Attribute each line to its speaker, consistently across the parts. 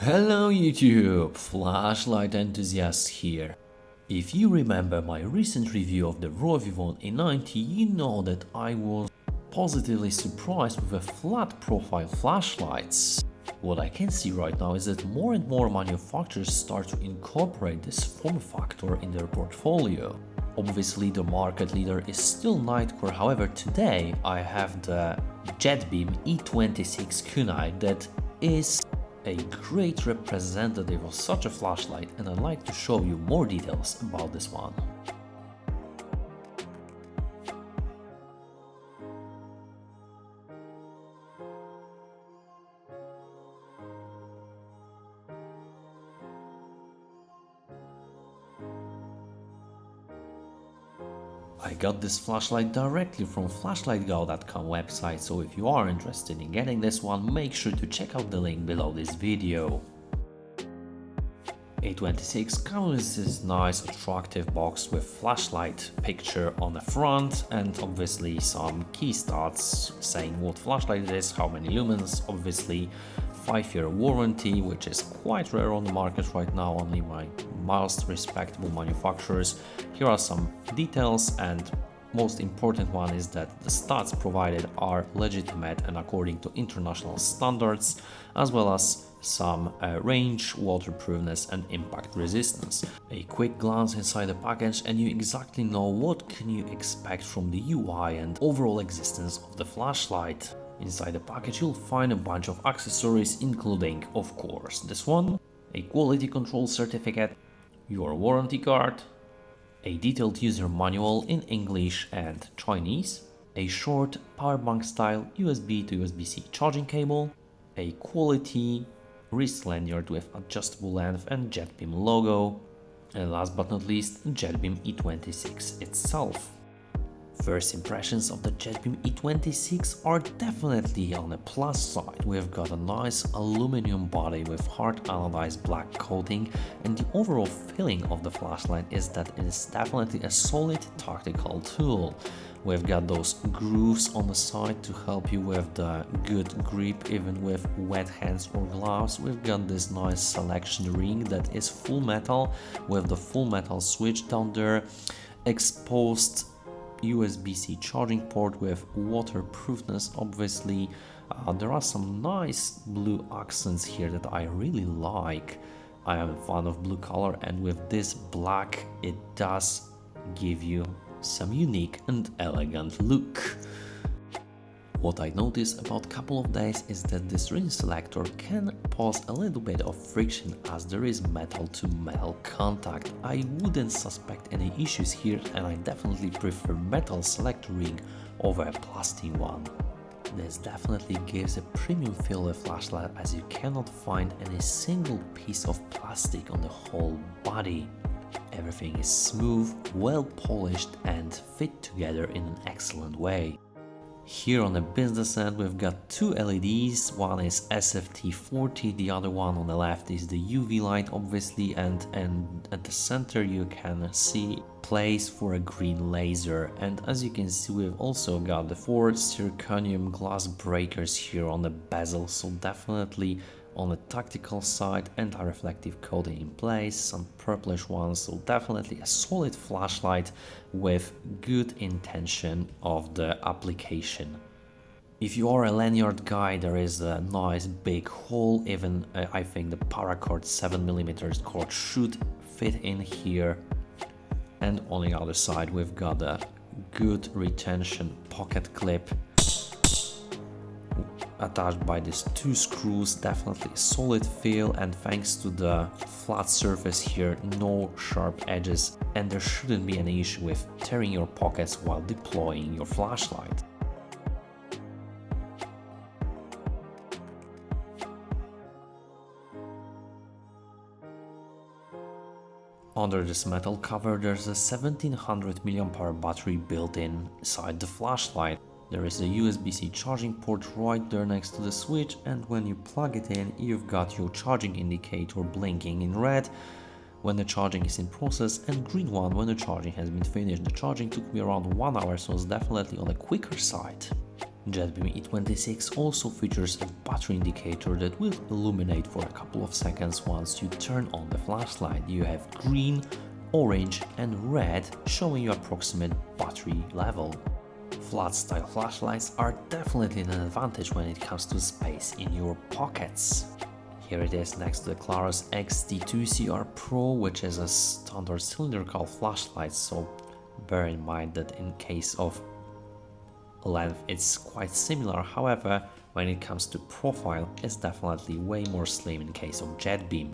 Speaker 1: Hello YouTube, Flashlight Enthusiast here. If you remember my recent review of the Vivon A90, you know that I was positively surprised with the flat profile flashlights. What I can see right now is that more and more manufacturers start to incorporate this form factor in their portfolio. Obviously the market leader is still Nightcore, however today I have the Jetbeam E26 kunai that is a great representative of such a flashlight, and I'd like to show you more details about this one. I got this flashlight directly from flashlightgo.com website, so if you are interested in getting this one, make sure to check out the link below this video. A26 comes with this nice attractive box with flashlight picture on the front and obviously some key stats saying what flashlight it is, how many lumens, obviously 5-year warranty, which is quite rare on the market right now, only my most respectable manufacturers. Here are some details, and most important one is that the stats provided are legitimate and according to international standards, as well as some range, waterproofness and impact resistance. A quick glance inside the package and you exactly know what can you expect from the UI and overall existence of the flashlight. Inside the package you'll find a bunch of accessories, including, of course, this one, a quality control certificate, your warranty card, a detailed user manual in English and Chinese, a short powerbank style USB to USB-C charging cable, a quality wrist lanyard with adjustable length and Jetbeam logo, and last but not least, Jetbeam E26 itself. First impressions of the Jetbeam E26 are definitely on the plus side. We've got a nice aluminum body with hard anodized black coating, and the overall feeling of the flashlight is that it is definitely a solid tactical tool. We've got those grooves on the side to help you with the good grip even with wet hands or gloves. We've got this nice selection ring that is full metal with the full metal switch down there, exposed USB-C charging port with waterproofness. Obviously there are some nice blue accents here that I really like. I am a fan of blue color, and with this black it does give you some unique and elegant look. What I noticed about a couple of days is that this ring selector can cause a little bit of friction as there is metal to metal contact. I wouldn't suspect any issues here, and I definitely prefer metal selector ring over a plastic one. This definitely gives a premium feel to the flashlight, as you cannot find any single piece of plastic on the whole body. Everything is smooth, well polished and fit together in an excellent way. Here on the business end we've got two LEDs, one is SFT40, the other one on the left is the UV light obviously, and at the center you can see place for a green laser. And as you can see we've also got the 4 zirconium glass breakers here on the bezel, so definitely on the tactical side, anti-reflective coating in place, some purplish ones, so definitely a solid flashlight with good intention of the application. If you are a lanyard guy, there is a nice big hole, even I think the paracord 7mm cord should fit in here. And on the other side we've got a good retention pocket clip attached by these 2 screws. Definitely a solid feel, and thanks to the flat surface here, no sharp edges, and there shouldn't be any issue with tearing your pockets while deploying your flashlight. Under this metal cover there's a 1700 mAh battery built inside the flashlight. There is a USB-C charging port right there next to the switch, and when you plug it in you've got your charging indicator blinking in red when the charging is in process and green one when the charging has been finished. The charging took me around 1 hour, so it's definitely on the quicker side. Jetbeam E26 also features a battery indicator that will illuminate for a couple of seconds once you turn on the flashlight. You have green, orange and red showing you approximate battery level. Flat style flashlights are definitely an advantage when it comes to space in your pockets. Here it is next to the Claros XT2CR Pro, which is a standard cylindrical flashlight, so bear in mind that in case of length it's quite similar. However, when it comes to profile, it's definitely way more slim in case of Jetbeam.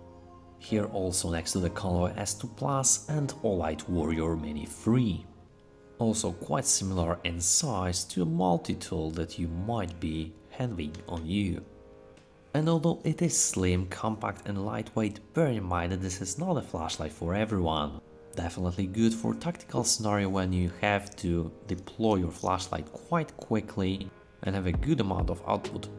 Speaker 1: Here also next to the Convoy S2 Plus and Olight Warrior Mini 3. Also quite similar in size to a multi-tool that you might be having on you. And although it is slim, compact and lightweight, bear in mind that this is not a flashlight for everyone. Definitely good for tactical scenario when you have to deploy your flashlight quite quickly and have a good amount of output.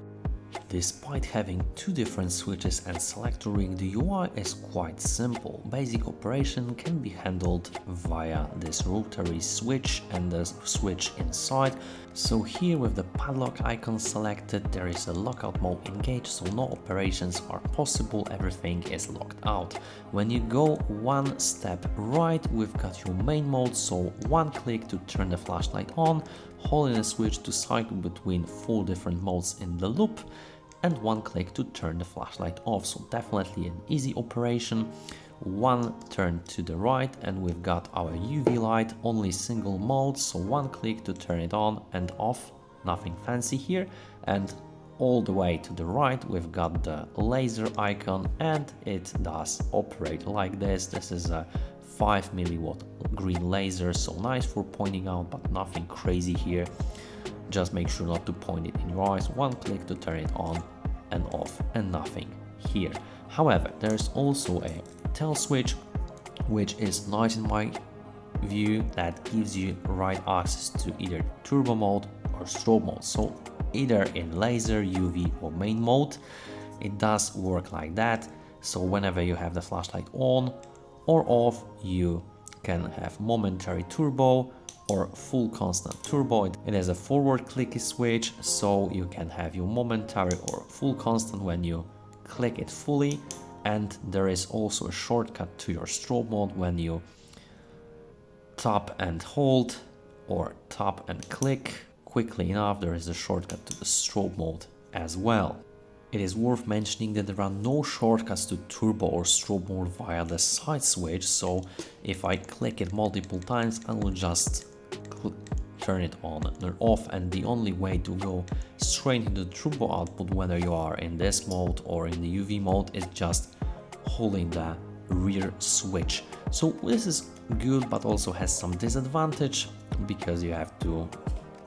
Speaker 1: Despite having two different switches and selector ring, the UI is quite simple. Basic operation can be handled via this rotary switch and the switch inside. So here with the padlock icon selected, there is a lockout mode engaged, so no operations are possible, everything is locked out. When you go one step right, we've got your main mode, so one click to turn the flashlight on, holding the switch to cycle between 4 different modes in the loop, and one click to turn the flashlight off. So definitely an easy operation. One turn to the right and we've got our UV light, only single mode, so one click to turn it on and off, nothing fancy here. And all the way to the right we've got the laser icon and it does operate like this. This is a 5 milliwatt green laser, so nice for pointing out, but nothing crazy here. Just make sure not to point it in your eyes. One click to turn it on and off, and nothing here. However, there's also a tail switch, which is nice in my view, that gives you right access to either turbo mode or strobe mode. So either in laser, UV or main mode, it does work like that. So whenever you have the flashlight on or off, you can have momentary turbo or full constant turbo. It has a forward clicky switch, so you can have your momentary or full constant when you click it fully, and there is also a shortcut to your strobe mode when you tap and hold or tap and click quickly enough. There is a shortcut to the strobe mode as well. It is worth mentioning that there are no shortcuts to turbo or strobe mode via the side switch, so if I click it multiple times I will just turn it on or off, and the only way to go straight into the turbo output, whether you are in this mode or in the UV mode, is just holding the rear switch. So this is good, but also has some disadvantage because you have to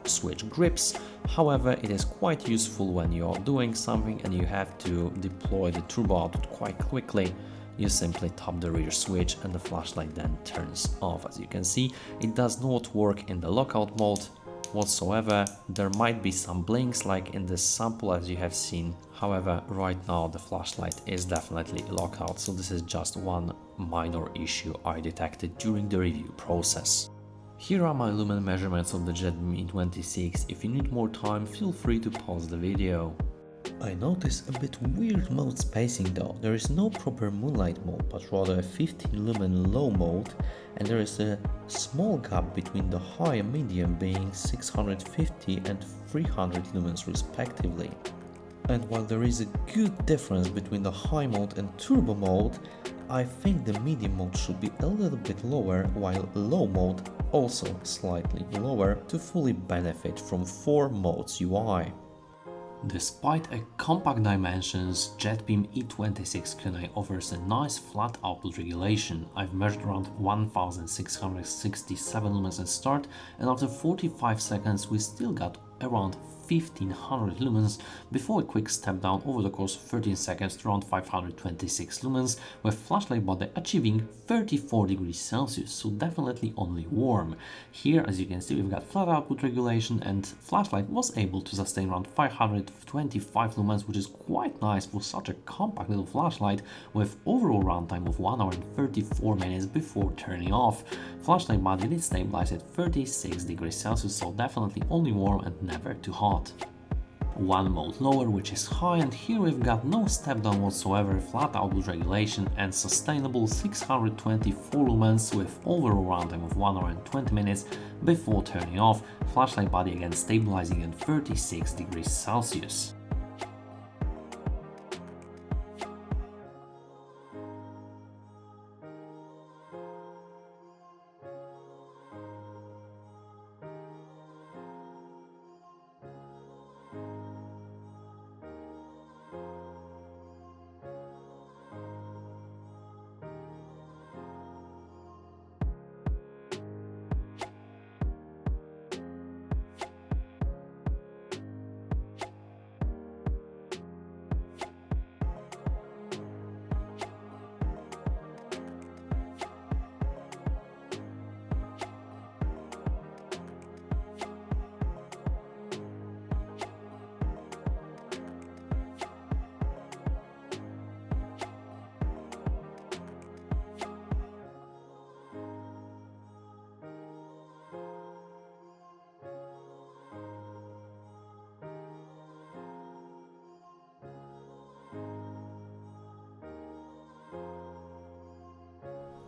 Speaker 1: switch grips. However, it is quite useful when you are doing something and you have to deploy the turbo output quite quickly. You simply tap the rear switch and the flashlight then turns off. As you can see, it does not work in the lockout mode whatsoever. There might be some blinks like in this sample as you have seen. However, right now the flashlight is definitely locked out, so this is just one minor issue I detected during the review process. Here are my lumen measurements of the Jetbeam E26. If you need more time, feel free to pause the video. I notice a bit weird mode spacing though. There is no proper moonlight mode, but rather a 15 lumen low mode, and there is a small gap between the high and medium being 650 and 300 lumens respectively. And while there is a good difference between the high mode and turbo mode, I think the medium mode should be a little bit lower, while low mode also slightly lower to fully benefit from 4 modes UI. Despite a compact dimensions, Jetbeam E26 Kunai offers a nice flat output regulation. I've measured around 1667 lumens at start, and after 45 seconds we still got around 1500 lumens before a quick step down over the course of 13 seconds to around 526 lumens, with flashlight body achieving 34 degrees Celsius, so definitely only warm. Here, as you can see, we've got flat output regulation, and flashlight was able to sustain around 525 lumens, which is quite nice for such a compact little flashlight, with overall runtime of 1 hour and 34 minutes before turning off. Flashlight body did stabilize at 36 degrees Celsius, so definitely only warm and never too hot. got one mode lower, which is high, and here we've got no step down whatsoever, flat output regulation and sustainable 624 lumens with overall runtime of 1 hour and 20 minutes before turning off, flashlight body again stabilizing at 36 degrees Celsius.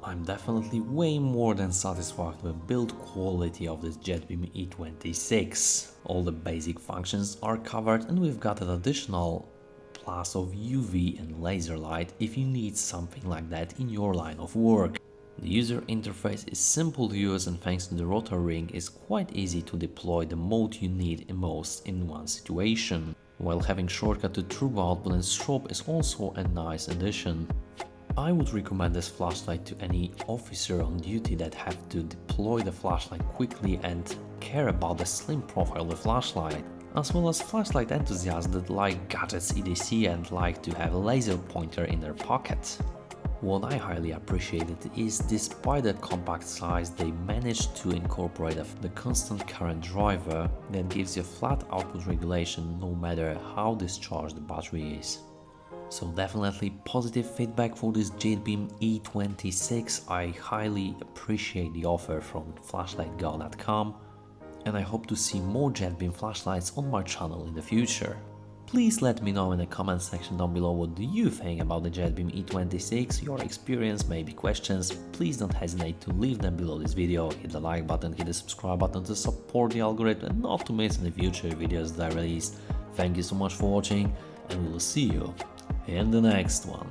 Speaker 1: I'm definitely way more than satisfied with build quality of this Jetbeam E26. All the basic functions are covered, and we've got an additional plus of UV and laser light if you need something like that in your line of work. The user interface is simple to use, and thanks to the rotor ring is quite easy to deploy the mode you need most in one situation, while having shortcut to turbo output and strobe is also a nice addition. I would recommend this flashlight to any officer on duty that have to deploy the flashlight quickly and care about the slim profile of the flashlight, as well as flashlight enthusiasts that like gadgets EDC and like to have a laser pointer in their pocket. What I highly appreciated is, despite the compact size, they managed to incorporate the constant current driver that gives you flat output regulation no matter how discharged the battery is. So definitely positive feedback for this Jetbeam E26. I highly appreciate the offer from flashlightgo.com, and I hope to see more Jetbeam flashlights on my channel in the future. Please let me know in the comment section down below what do you think about the Jetbeam E26, your experience, maybe questions. Please don't hesitate to leave them below this video, hit the like button, hit the subscribe button to support the algorithm and not to miss any future videos that I release. Thank you so much for watching, and we will see you in the next one.